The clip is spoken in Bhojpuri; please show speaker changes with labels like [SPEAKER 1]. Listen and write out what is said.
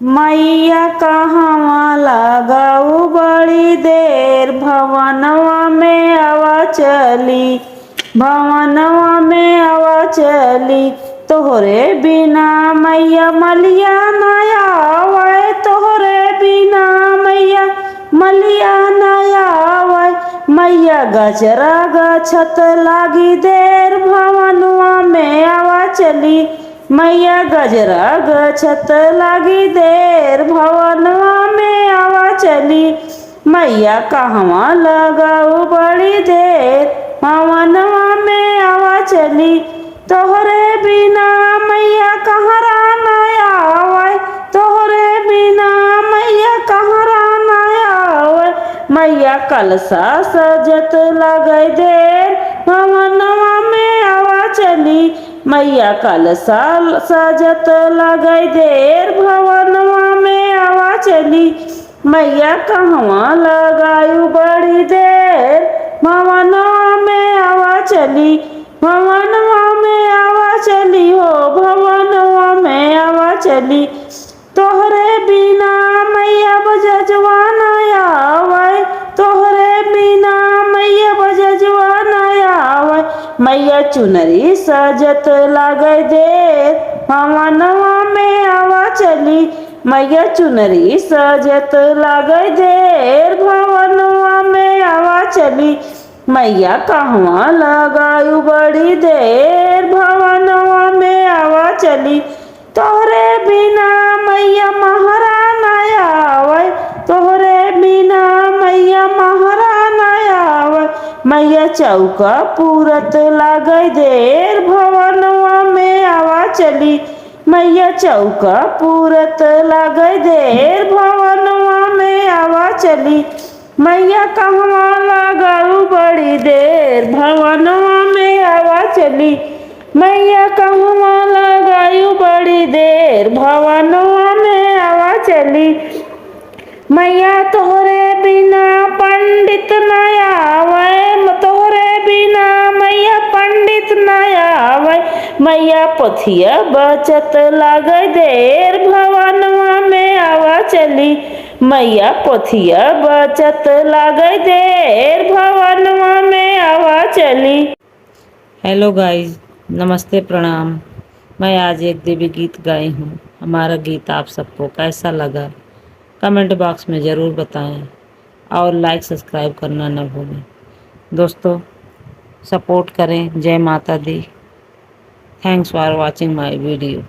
[SPEAKER 1] मैया कहवा लगाऊ बड़ी देर, भवनवा में आवा चली, भवनवा में आवा चली। तोहरे बिना मैया मलिया नया आवे, तोहरे बिना मैया मलिया नया आवे। मैया गजरा गछत लागी देर, भवनवा में आवा चली। मैया गजरा गछत लागी देर, भवनवा में आवा चली। मैया कहवा लगाऊ बड़ी देर, भवनवा में आवा चली। तोहरे बिना मैया कहरा नया आवे, तोहरे बिना मैया कहरा नया आवे। मैया कलसा सजत लगे देर, भवनवा में आवा चली। मैया कलसा सजत लगे देर, भवनवा में आवा चली। मैया कहवा लगायू बड़ी देर, भवनवा में आवा चली। भवनवा में आवा चली हो, भवनवा में आवा चली। तोहरे बिना मैया बजजवा नया आवे, तोहरे बिना मैया बजजवा नया आवे। मैया चुनरी सजत लागे देर, भवनवा में आवा चली। मैया चुनरी सजत लागे देर, भवनवा में आवा चली। मैया कहवा लगायू बड़ी देर, भवनवा में आवा चली। तोहरे बिना मैया महरा नया आवे, तोहरे बिना मैया महरा नया आवे। मैया चौका पूरत लागे देर, भवनवा में आवा चली। मैया चौका पूरत लागे देर, भवनवा में आवा चली। मैया कहवा लगाऊ बड़ी देर, भवनवा में आवा चली। मैया कहवा लगायू बड़ी देर, भवनवा में आवा चली। मैया तोहरे बिना पंडित नया आवे, तोहरे बिना मैया पंडित नया आवे। मैया पोथिया बचत लागे देर, भवनवा में आवा चली। मैया पोथिया बचत लागे देर, भवनवा में आवा चली।
[SPEAKER 2] हेलो गाइस, नमस्ते, प्रणाम। मैं आज एक देवी गीत गाई हूँ। हमारा गीत आप सबको कैसा लगा कमेंट बॉक्स में ज़रूर बताएं और लाइक सब्सक्राइब करना न भूलें। दोस्तों, सपोर्ट करें। जय माता दी। Thanks for watching my video.